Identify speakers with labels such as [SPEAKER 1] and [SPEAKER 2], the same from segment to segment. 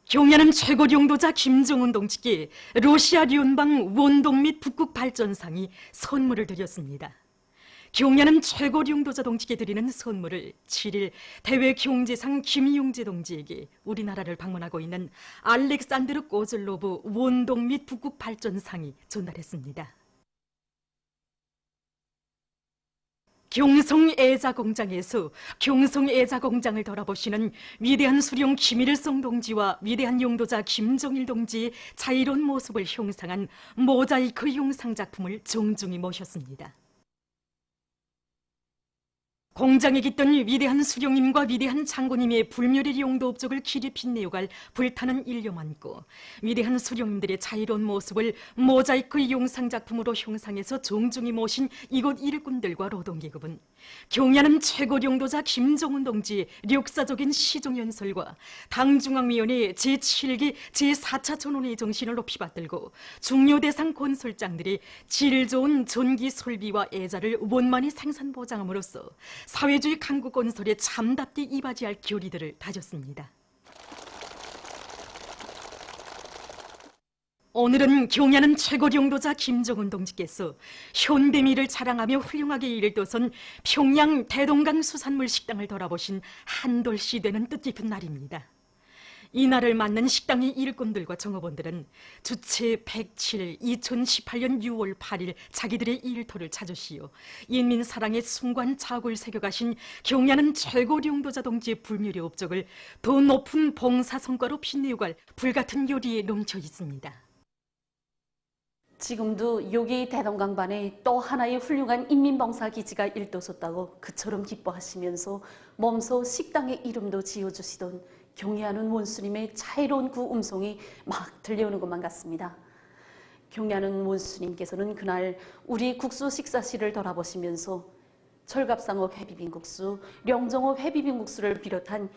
[SPEAKER 1] 경야는 최고領도자 김정은 동지께 러시아 련방 원동 및 북극 발전상이 선물을 드렸습니다. 경야는 최고領도자 동지께 드리는 선물을 7일 대외 경제상 김용재 동지에게 우리나라를 방문하고 있는 알렉산드르 꼬즐로브 원동 및 북극 발전상이 전달했습니다. 경성애자공장에서 경성애자공장을 돌아보시는 위대한 수령 김일성 동지와 위대한 용도자 김정일 동지의 자유로운 모습을 형상한 모자이크 형상 작품을 정중히 모셨습니다. 공장에 깃던 위대한 수령님과 위대한 장군님의 불멸의 용도 업적을 길이 빛내어갈 불타는 일념 안고 위대한 수령님들의 자유로운 모습을 모자이크 영상 작품으로 형상해서 정중히 모신 이곳 일꾼들과 노동계급은 경야는 최고領도자 김정은 동지의 역사적인 시종연설과 당중앙위원회 제7기 제4차 전원의 정신을 높이 받들고 중요대상 건설장들이 질 좋은 전기 설비와 애자를 원만히 생산 보장함으로써 사회주의 강국 건설에 참답게 이바지할 결의들을 다졌습니다. 오늘은 경야는 최고領도자 김정은 동지께서 현대미를 자랑하며 훌륭하게 일을 떠선 평양 대동강 수산물 식당을 돌아보신 한돌시 되는 뜻깊은 날입니다. 이 날을 맞는 식당의 일꾼들과 종업원들은 주체 107 2018년 6월 8일 자기들의 일터를 찾으시어 인민사랑의 숭고한 자국을 새겨가신 경야는 최고領도자 동지의 불멸의 업적을 더 높은 봉사성과로 빛내어갈 불같은 요리에 넘쳐 있습니다.
[SPEAKER 2] 지금도 여기 대동강반에 또 하나의 훌륭한 인민봉사기지가 일떠섰다고 그처럼 기뻐하시면서 몸소 식당의 이름도 지어주시던 경야는 원수님의 자애로운 그 음성이 막 들려오는 것만 같습니다. 경야는 원수님께서는 그날 우리 국수 식사실을 돌아보시면서 철갑상어 회비빔국수, 령정어 회비빔국수를 비롯한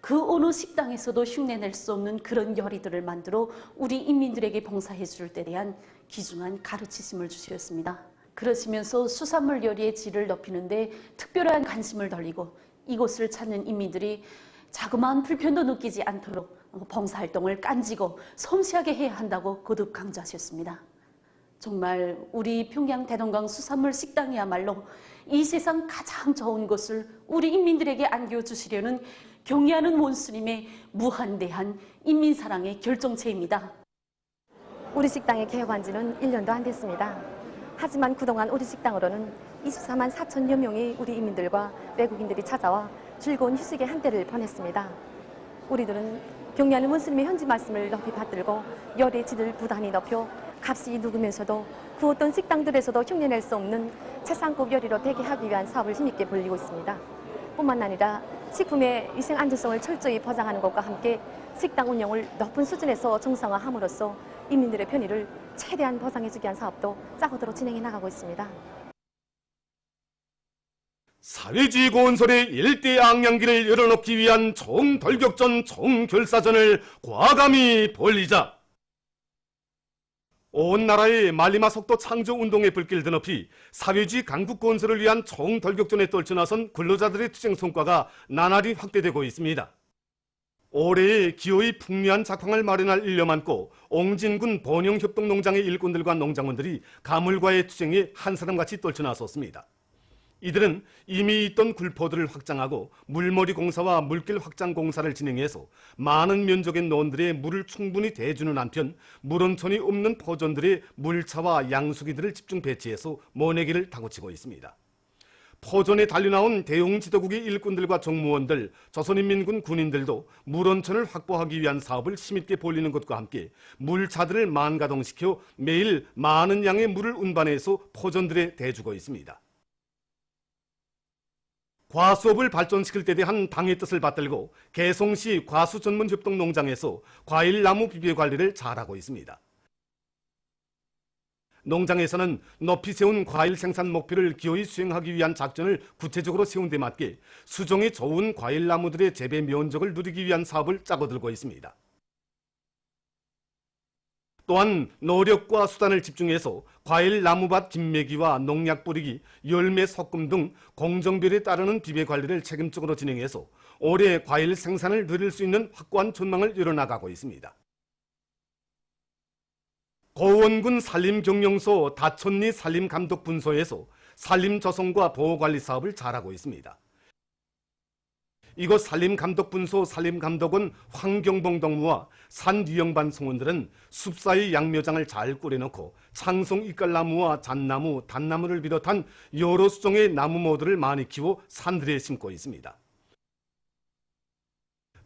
[SPEAKER 2] 그 어느 식당에서도 흉내낼 수 없는 그런 요리들을 만들어 우리 인민들에게 봉사해 줄 때 대한 귀중한 가르치심을 주셨습니다. 그러시면서 수산물 요리의 질을 높이는데 특별한 관심을 돌리고 이곳을 찾는 인민들이 자그마한 불편도 느끼지 않도록 봉사활동을 깐지고 섬세하게 해야 한다고 거듭 강조하셨습니다. 정말 우리 평양 대동강 수산물 식당이야말로 이 세상 가장 좋은 것을 우리 인민들에게 안겨주시려는 경애하는 원수님의 무한대한 인민사랑의 결정체입니다.
[SPEAKER 3] 우리 식당이 개업한 지는 1년도 안 됐습니다. 하지만 그동안 우리 식당으로는 24만 4천여 명의 우리 인민들과 외국인들이 찾아와 즐거운 휴식의 한때를 보냈습니다. 우리들은 경애하는 원수님의 현지 말씀을 높이 받들고 요리의 질을 부단히 높여 값이 누구면서도 그 어떤 식당들에서도 흉내낼 수 없는 최상급 요리로 되게 하기 위한 사업을 힘있게 벌이고 있습니다. 뿐만 아니라 식품의 위생 안전성을 철저히 보장하는 것과 함께 식당 운영을 높은 수준에서 정상화함으로써 인민들의 편의를 최대한 보장해주기 위한 사업도 짜고도로 진행해 나가고 있습니다.
[SPEAKER 4] 사회주의 건설의 일대 악량기를 열어놓기 위한 총돌격전 총결사전을 과감히 벌이자. 온 나라의 말리마 속도 창조 운동의 불길 드높이 사회주의 강국 건설을 위한 총돌격전에 떨쳐나선 근로자들의 투쟁 성과가 나날이 확대되고 있습니다. 올해의 기호의 풍미한 작황을 마련할 일념 안고 옹진군 번영협동농장의 일꾼들과 농장원들이 가물과의 투쟁에 한 사람같이 떨쳐나섰습니다. 이들은 이미 있던 굴포들을 확장하고 물머리 공사와 물길 확장 공사를 진행해서 많은 면적의 논들의 물을 충분히 대주는 한편 물온천이 없는 포존들의 물차와 양수기들을 집중 배치해서 모내기를 다구치고 있습니다. 포존에 달려나온 대용 지도국의 일꾼들과 정무원들, 조선인민군 군인들도 물온천을 확보하기 위한 사업을 힘있게 벌이는 것과 함께 물차들을 만가동시켜 매일 많은 양의 물을 운반해서 포존들에 대주고 있습니다. 과수업을 발전시킬 때 대한 당의 뜻을 받들고 개성시 과수전문협동농장에서 과일나무 비벼 관리를 잘하고 있습니다. 농장에서는 높이 세운 과일 생산 목표를 기어이 수행하기 위한 작전을 구체적으로 세운 데 맞게 수종이 좋은 과일나무들의 재배 면적을 누리기 위한 사업을 짜고 들고 있습니다. 또한 노력과 수단을 집중해서 과일 나무밭 김매기와 농약 뿌리기, 열매 섞음 등 공정별에 따르는 비배 관리를 책임적으로 진행해서 올해 과일 생산을 늘릴 수 있는 확고한 전망을 이뤄나가고 있습니다. 고원군 산림경영소 다촌리 산림감독분소에서 산림조성과 보호관리 사업을 잘하고 있습니다. 이곳 산림감독분소 산림감독원 황경봉 동무와 산유영반 송원들은 숲사이 양묘장을 잘 꾸려놓고 창송 이깔나무와 잣나무, 단나무를 비롯한 여러 수종의 나무 모두를 많이 키워 산들에 심고 있습니다.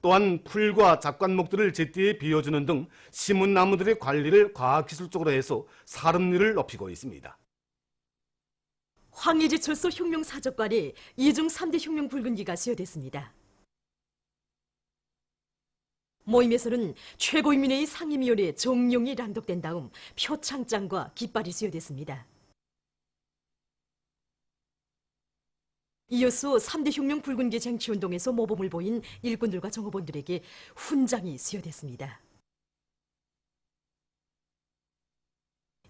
[SPEAKER 4] 또한 풀과 잡관목들을 제때에 비워주는 등 심은 나무들의 관리를 과학기술적으로 해서 사름률을 높이고 있습니다.
[SPEAKER 1] 황해지철소 흉룡사적관에 2중 3대 흉룡 붉은기가 수여됐습니다. 모임에서는 최고인민회의 상임위원회 정령이 란독된 다음 표창장과 깃발이 수여됐습니다. 이어서 3대 흉룡 붉은기 쟁취운동에서 모범을 보인 일꾼들과 정호원들에게 훈장이 수여됐습니다.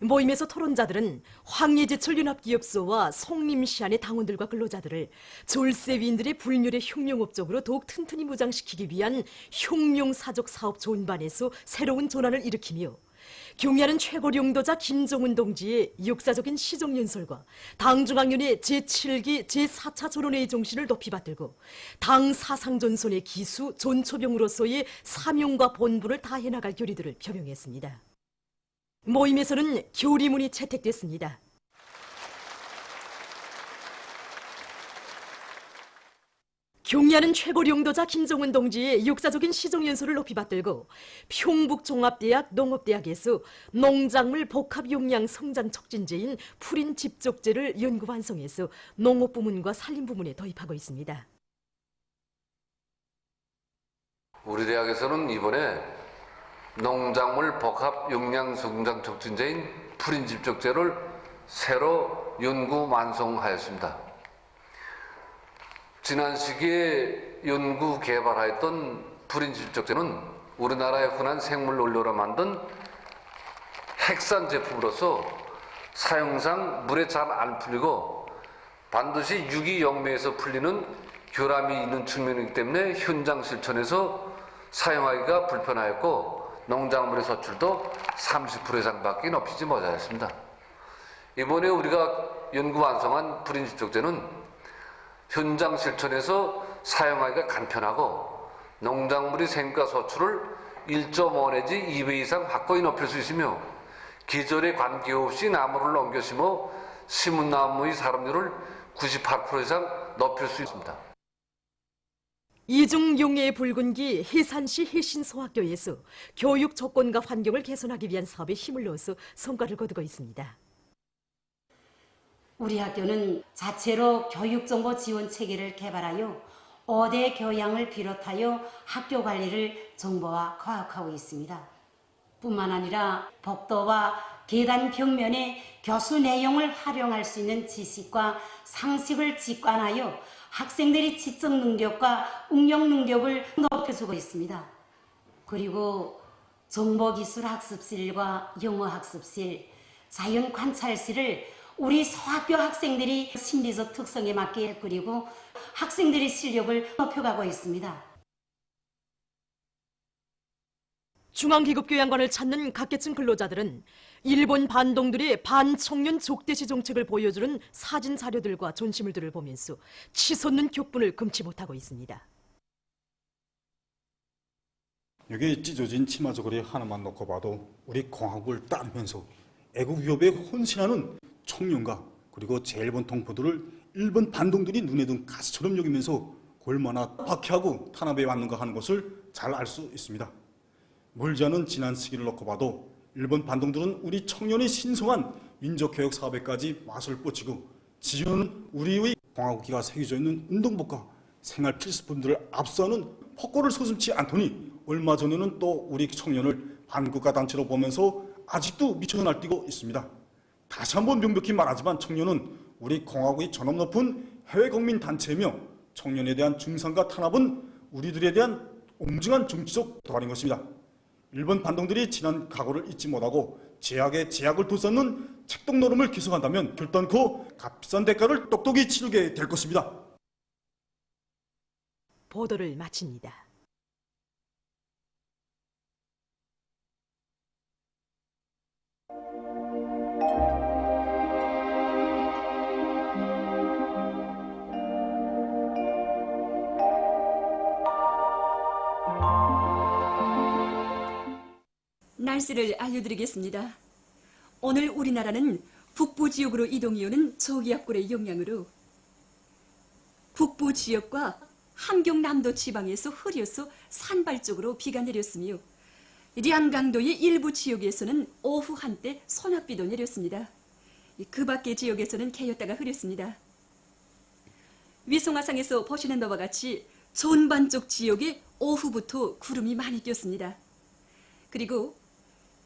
[SPEAKER 1] 모임에서 토론자들은 황해제철 연합기업소와 송림시안의 당원들과 근로자들을 졸세위인들의 불멸의 흉룡업적으로 더욱 튼튼히 무장시키기 위한 흉룡사적 사업 존반에서 새로운 전환을 일으키며 경의하는 최고령도자 김정은 동지의 역사적인 시정연설과 당중앙위원회 제7기 제4차 전원회의 정신을 높이 받들고 당 사상전선의 기수 존초병으로서의 사명과 본분을 다해 나갈 결의들을 표명했습니다. 모임에서는 교리문이 채택됐습니다. 경의하는 최고령도자 김정은 동지의 역사적인 시정연설을 높이 받들고 평북종합대학 농업대학에서 농작물 복합용량 성장 촉진제인 풀인 집적제를 연구 완성해서 농업부문과 산림부문에 도입하고 있습니다.
[SPEAKER 5] 우리 대학에서는 이번에 농작물 복합 용량 성장 촉진제인 풀인 집적제를 새로 연구 완성하였습니다. 지난 시기에 연구 개발하였던 풀인 집적제는 우리나라의 흔한 생물 원료로 만든 핵산 제품으로서 사용상 물에 잘 안 풀리고 반드시 유기영매에서 풀리는 결함이 있는 측면이기 때문에 현장 실천에서 사용하기가 불편하였고 농작물의 소출도 30% 이상밖에 높이지 못하였습니다. 이번에 우리가 연구 완성한 풀인 집적제는 현장 실천에서 사용하기가 간편하고 농작물의 생가 소출을 1.5 내지 2배 이상 확고히 높일 수 있으며 계절에 관계없이 나무를 옮겨 심어 심은 나무의 사름률을 98% 이상 높일 수 있습니다.
[SPEAKER 1] 이중 용해의 붉은기 해산시 해신소학교에서 교육 조건과 환경을 개선하기 위한 사업에 힘을 넣어서 성과를 거두고 있습니다.
[SPEAKER 6] 우리 학교는 자체로 교육정보 지원 체계를 개발하여 5대 교양을 비롯하여 학교 관리를 정보화 과학하고 있습니다. 뿐만 아니라 복도와 계단 벽면에 교수 내용을 활용할 수 있는 지식과 상식을 직관하여 학생들의 지적 능력과 응용 능력을 높여주고 있습니다. 그리고 정보기술 학습실과 영어 학습실, 자연 관찰실을 우리 소학교 학생들이 심리적 특성에 맞게 그리고 학생들의 실력을 높여가고 있습니다.
[SPEAKER 1] 중앙기급교양관을 찾는 각계층 근로자들은 일본 반동들의 반청년 족대시 정책을 보여주는 사진 자료들과 전시물들을 보면서 치솟는 격분을 금치 못하고 있습니다.
[SPEAKER 7] 여기 찢어진 치마 저고리 하나만 놓고 봐도 우리 공화국을 따르면서 애국 위협에 혼신하는 청년과 그리고 제일본 동포들을 일본 반동들이 눈에 든 가시처럼 여기면서 얼마나 박해하고 탄압해 왔는가 하는 것을 잘 알 수 있습니다. 멀지 않은 지난 시기를 놓고 봐도 일본 반동들은 우리 청년의 신성한 민족개혁 사업에까지 맛을 뻗치고 지금은 우리의 공화국기가 새겨져 있는 운동복과 생활 필수품들을 압수하는 폭거를 서슴지 않더니 얼마 전에는 또 우리 청년을 반국가 단체로 보면서 아직도 미쳐 날뛰고 있습니다. 다시 한번 명백히 말하지만 청년은 우리 공화국의 전업 높은 해외 국민 단체이며 청년에 대한 중상과 탄압은 우리들에 대한 옹중한 정치적 도발인 것입니다. 일본 반동들이 지난 각오를 잊지 못하고 제약에 제약을 덧섞는 책동 노름을 계속한다면 결단코 값비싼 대가를 똑똑히 치르게 될 것입니다.
[SPEAKER 1] 보도를 마칩니다.
[SPEAKER 8] 날씨를 알려드리겠습니다. 오늘 우리나라는 북부 지역으로 이동해오는 저기압골의 영향으로 북부 지역과 함경남도 지방에서 흐려서 산발 쪽으로 비가 내렸으며 량강도의 일부 지역에서는 오후 한때 소낙비도 내렸습니다. 그 밖의 지역에서는 개였다가 흐렸습니다. 위성화상에서 보시는 바와 같이 전반 쪽 지역에 오후부터 구름이 많이 꼈습니다. 그리고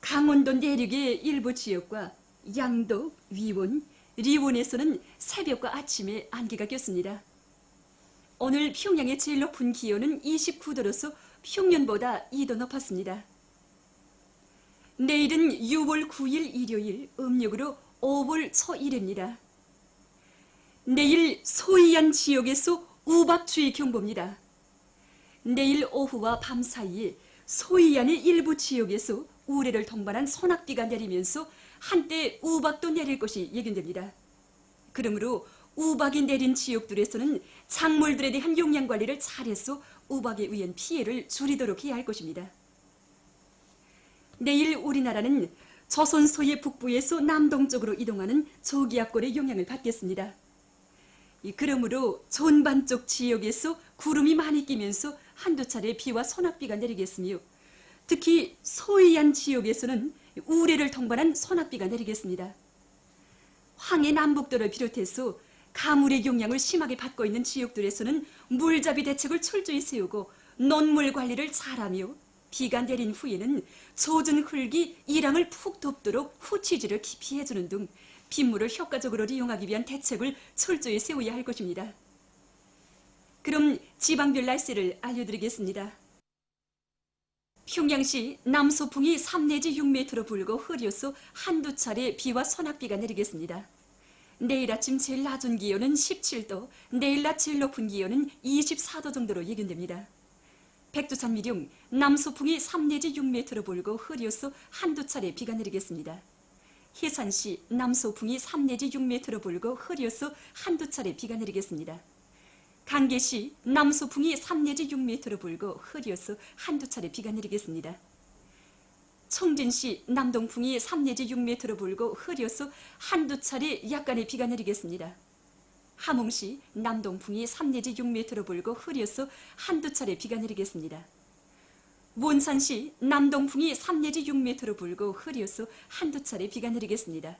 [SPEAKER 8] 강원도 내륙의 일부 지역과 양도, 위원, 리원에서는 새벽과 아침에 안개가 꼈습니다. 오늘 평양의 제일 높은 기온은 29도로서 평년보다 2도 높았습니다. 내일은 6월 9일 일요일 음력으로 5월 초일입니다. 내일 소이안 지역에서 우박추위 경보입니다. 내일 오후와 밤 사이에 소이안의 일부 지역에서 우레를 동반한 소낙비가 내리면서 한때 우박도 내릴 것이 예견됩니다. 그러므로 우박이 내린 지역들에서는 작물들에 대한 용량 관리를 잘해서 우박에 의한 피해를 줄이도록 해야 할 것입니다. 내일 우리나라는 조선소의 북부에서 남동쪽으로 이동하는 저기압골의 영향을 받겠습니다. 그러므로 전반 쪽 지역에서 구름이 많이 끼면서 한두 차례 비와 소낙비가 내리겠으며 특히 소이안 지역에서는 우레를 통반한 소낙비가 내리겠습니다. 황해 남북도를 비롯해서 가물의 영향을 심하게 받고 있는 지역들에서는 물잡이 대책을 철저히 세우고 논물 관리를 잘하며 비가 내린 후에는 젖은 흙이 이랑을 푹 덮도록 후치지를 깊이 해주는 등 빗물을 효과적으로 이용하기 위한 대책을 철저히 세워야 할 것입니다. 그럼 지방별 날씨를 알려드리겠습니다. 평양시 남서풍이 3 내지 6m로 불고 흐려서 한두 차례 비와 소낙비가 내리겠습니다. 내일 아침 제일 낮은 기온은 17도, 내일 낮 제일 높은 기온은 24도 정도로 예견됩니다. 백두산미령 남서풍이 3 내지 6m로 불고 흐려서 한두 차례 비가 내리겠습니다. 해산시 남서풍이 3 내지 6m로 불고 흐려서 한두 차례 비가 내리겠습니다. 강계시 남서풍이 3 내지 6m로 불고 흐려서 한두 차례 비가 내리겠습니다. 청진시 남동풍이 3 내지 6m로 불고 흐려서 한두 차례 약간의 비가 내리겠습니다. 함흥시 남동풍이 3 내지 6m로 불고 흐려서 한두 차례 비가 내리겠습니다. 원산시 남동풍이 3 내지 6m로 불고 흐려서 한두 차례 비가 내리겠습니다.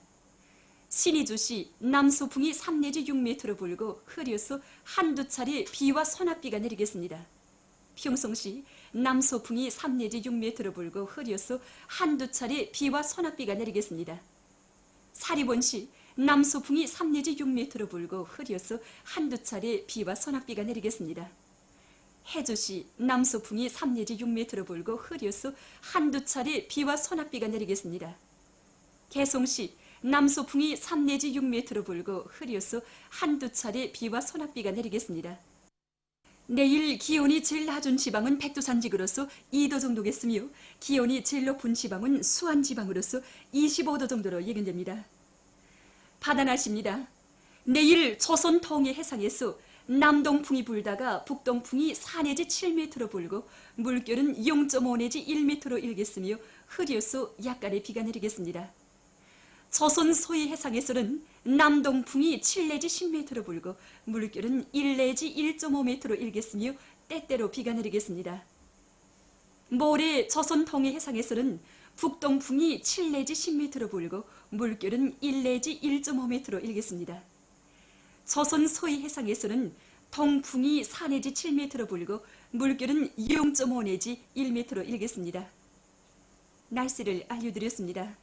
[SPEAKER 8] 신의주시 남서풍이 3 내지 6m로 불고 흐려서 한두 차례 비와 소낙비가 내리겠습니다. 평성시 남서풍이 3 내지 6m로 불고 흐려서 한두 차례 비와 소낙비가 내리겠습니다. 사리본시 남서풍이 3 내지 6m로 불고 흐려서 한두 차례 비와 소낙비가 내리겠습니다. 해주시 남서풍이 3 내지 6m로 불고 흐려서 한두 차례 비와 소낙비가 내리겠습니다. 개송시 남서풍이 3 내지 6m로 불고 흐려서 한두 차례 비와 소낙비가 내리겠습니다. 내일 기온이 제일 낮은 지방은 백두산지구로서 2도 정도겠으며 기온이 제일 높은 지방은 수안지방으로서 25도 정도로 예견됩니다. 바다날씨입니다. 내일 조선 통해 해상에서 남동풍이 불다가 북동풍이 4 내지 7m로 불고 물결은 0.5 내지 1m로 일겠으며 흐려서 약간의 비가 내리겠습니다. 조선 소위 해상에서는 남동풍이 7 내지 10m로 불고 물결은 1 내지 1.5m로 일겠으며 때때로 비가 내리겠습니다. 모레 조선 통해 해상에서는 북동풍이 7 내지 10m로 불고 물결은 1 내지 1.5m로 일겠습니다. 조선 소위 해상에서는 동풍이 4 내지 7m로 불고 물결은 0.5 내지 1m로 일겠습니다. 날씨를 알려드렸습니다.